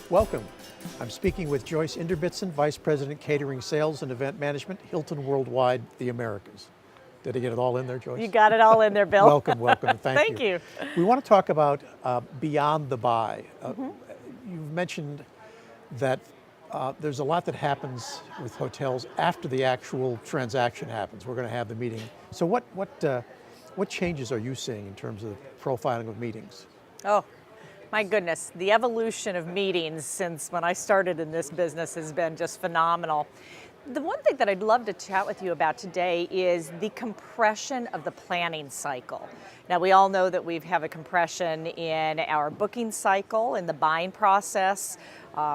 Welcome. I'm speaking with Joyce Inderbitzin, Vice President, Catering Sales and Event Management, Hilton Worldwide, the Americas. Did I get it all in there, Joyce? You got it all in there, Bill. Welcome, welcome, and thank you. Thank you. We want to talk about beyond the buy. You've mentioned that there's a lot that happens with hotels after the actual transaction happens. We're going to have the meeting. So what changes are you seeing in terms of profiling of meetings? Oh, my goodness. The evolution of meetings since when I started in this business has been just phenomenal. The one thing that I'd love to chat with you about today is the compression of the planning cycle. Now, we all know that we have a compression in our booking cycle, in the buying process.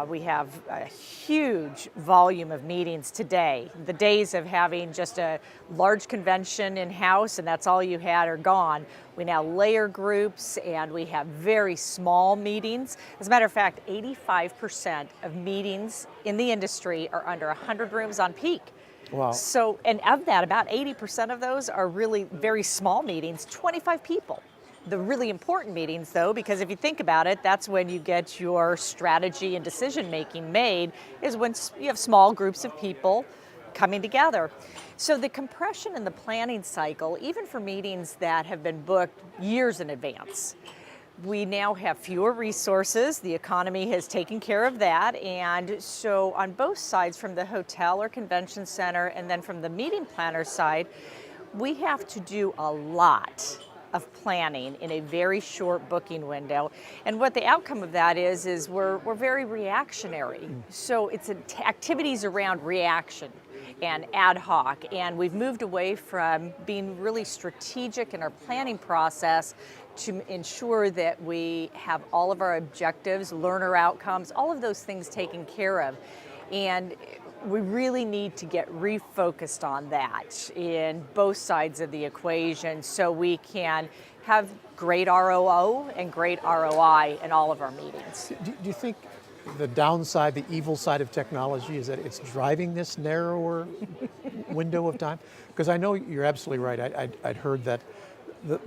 We have a huge volume of meetings today. The days of having just a large convention in-house and that's all you had are gone. We now layer groups and we have very small meetings. As a matter of fact, 85% of meetings in the industry are under 100 rooms on peak. Wow. So, and of that, about 80% of those are really very small meetings, 25 people. The really important meetings, though, because if you think about it, that's when you get your strategy and decision making made, is when you have small groups of people coming together. So the compression in the planning cycle, even for meetings that have been booked years in advance, we now have fewer resources. The economy has taken care of that. And so on both sides, from the hotel or convention center and then from the meeting planner side, we have to do a lot of planning in a very short booking window. And what the outcome of that is we're very reactionary. So it's activities around reaction and ad hoc. And we've moved away from being really strategic in our planning process to ensure that we have all of our objectives, learner outcomes, all of those things taken care of. And we really need to get refocused on that in both sides of the equation so we can have great ROO and great ROI in all of our meetings. Do you think the downside, the evil side of technology is that it's driving this narrower window of time? Because I know you're absolutely right. I'd heard that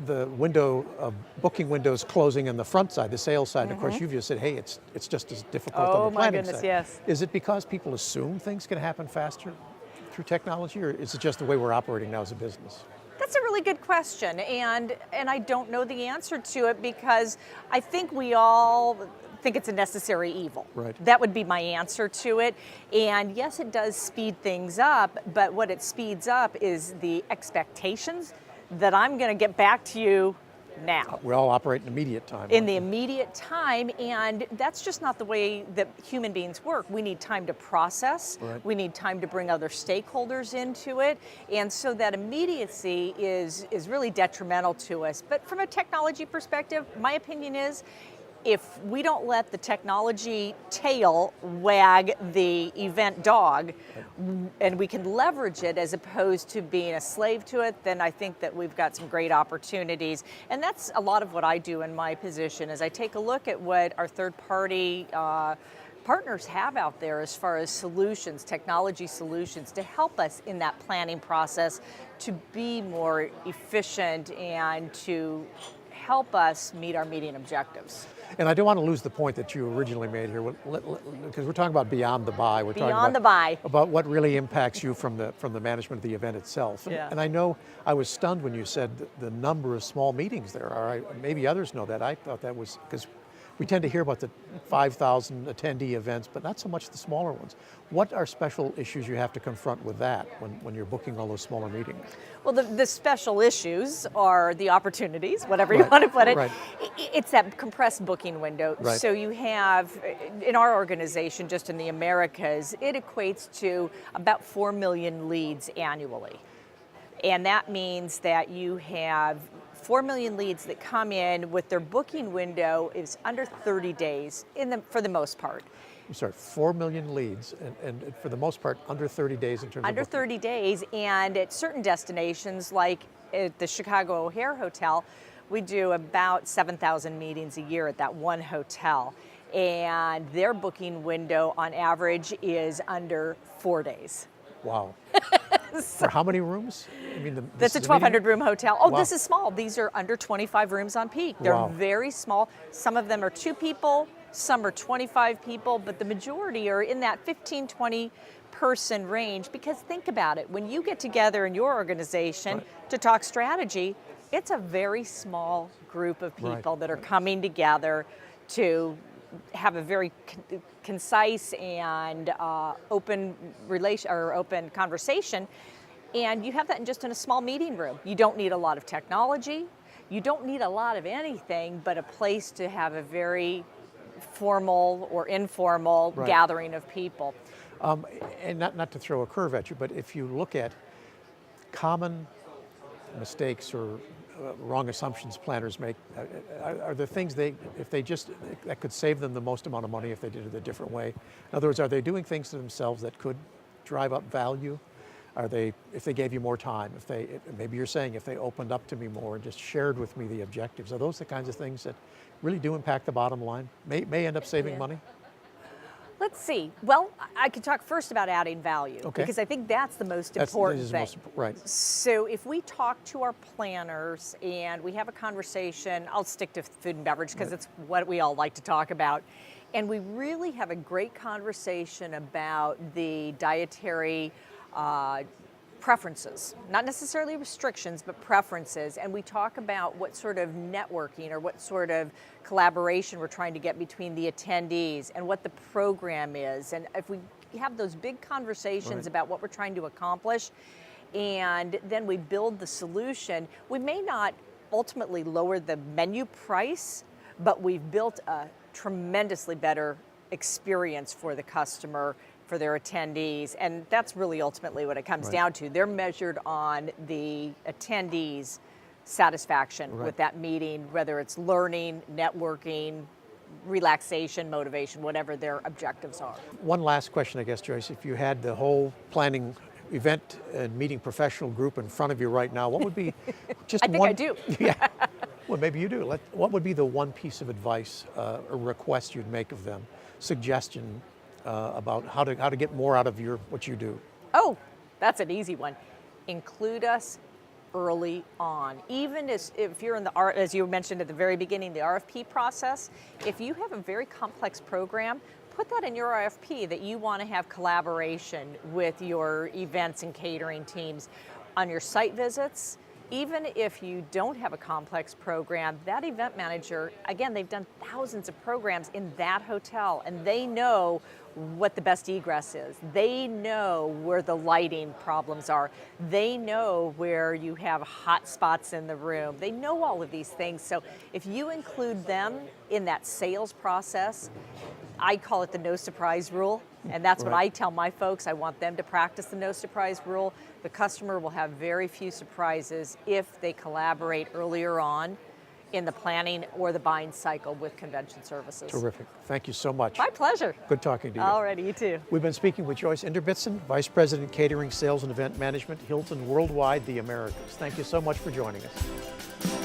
the window of booking windows closing on the front side, the sales side. Of course, you've just said, hey, it's just as difficult on the planning side. Oh my goodness, yes. Is it because people assume things can happen faster through technology, or is it just the way we're operating now as a business? That's a really good question, and I don't know the answer to it because I think we all think it's a necessary evil. Right. That would be my answer to it. And yes, it does speed things up, but what it speeds up is the expectations that I'm going to get back to you now. We all operate in immediate time. In the immediate time, and that's just not the way that human beings work. We need time to process. Right. We need time to bring other stakeholders into it. And so that immediacy is really detrimental to us. But from a technology perspective, my opinion is, if we don't let the technology tail wag the event dog, and we can leverage it as opposed to being a slave to it, then I think that we've got some great opportunities. And that's a lot of what I do in my position, is I take a look at what our third-party partners have out there as far as solutions, technology solutions, to help us in that planning process to be more efficient and to help us meet our meeting objectives. And I don't want to lose the point that you originally made here, because we're talking about beyond the buy. We're Beyond the talking buy. about what really impacts you from the management of the event itself. Yeah. And I know I was stunned when you said the number of small meetings there are. Maybe others know that. I thought that was because we tend to hear about the 5,000 attendee events, but not so much the smaller ones. What are special issues you have to confront with that when you're booking all those smaller meetings? Well, the special issues are the opportunities, whatever you want to put it. Right. It's that compressed booking window. Right. So you have, in our organization, just in the Americas, it equates to about 4 million leads annually. And that means that you have 4 million leads that come in with their booking window is under 30 days for the most part. I'm sorry, 4 million leads, and for the most part, under 30 days in terms of Under booking. 30 days, and at certain destinations, like at the Chicago O'Hare Hotel, We do about 7,000 meetings a year at that one hotel. And their booking window on average is under 4 days. Wow. For how many rooms? I mean, That's a is meeting 1,200 room hotel. Oh, Wow. this is small. These are under 25 rooms on peak. They're Wow. very small. Some of them are 2 people, some are 25 people, but the majority are in that 15, 20 person range. Because think about it, when you get together in your organization to talk strategy, it's a very small group of people that are coming together to have a very concise and open conversation, and you have that just in a small meeting room. You don't need a lot of technology. You don't need a lot of anything but a place to have a very formal or informal gathering of people. And not to throw a curve at you, but if you look at common mistakes or wrong assumptions planners make, are there things that could save them the most amount of money if they did it a different way? In other words, are they doing things to themselves that could drive up value? If they gave you more time, maybe you're saying if they opened up to me more and just shared with me the objectives, are those the kinds of things that really do impact the bottom line, may end up saving money? Let's see. Well, I could talk first about adding value, because I think that's the most important thing. Right. So if we talk to our planners and we have a conversation, I'll stick to food and beverage because it's what we all like to talk about, and we really have a great conversation about the dietary preferences, not necessarily restrictions, but preferences. And we talk about what sort of networking or what sort of collaboration we're trying to get between the attendees and what the program is. And if we have those big conversations about what we're trying to accomplish, and then we build the solution, we may not ultimately lower the menu price, but we've built a tremendously better experience for the customer, for their attendees, and that's really ultimately what it comes down to. They're measured on the attendees' satisfaction with that meeting, whether it's learning, networking, relaxation, motivation, whatever their objectives are. One last question, I guess, Joyce. If you had the whole planning event and meeting professional group in front of you right now, what would be just I think I do. Yeah. Well, maybe you do. What would be the one piece of advice or request you'd make of them, suggestion about how to get more out of what you do? Oh, that's an easy one. Include us early on. Even if you're in as you mentioned at the very beginning, the RFP process, if you have a very complex program, put that in your RFP that you want to have collaboration with your events and catering teams on your site visits. Even if you don't have a complex program, that event manager, again, they've done thousands of programs in that hotel, and they know what the best egress is. They know where the lighting problems are. They know where you have hot spots in the room. They know all of these things. So if you include them in that sales process, I call it the no surprise rule. And that's what I tell my folks. I want them to practice the no surprise rule. The customer will have very few surprises if they collaborate earlier on in the planning or the buying cycle with convention services. Terrific. Thank you so much. My pleasure. Good talking to you. All righty, you too. We've been speaking with Joyce Inderbitzin, Vice President, Catering, Sales and Event Management, Hilton Worldwide, the Americas. Thank you so much for joining us.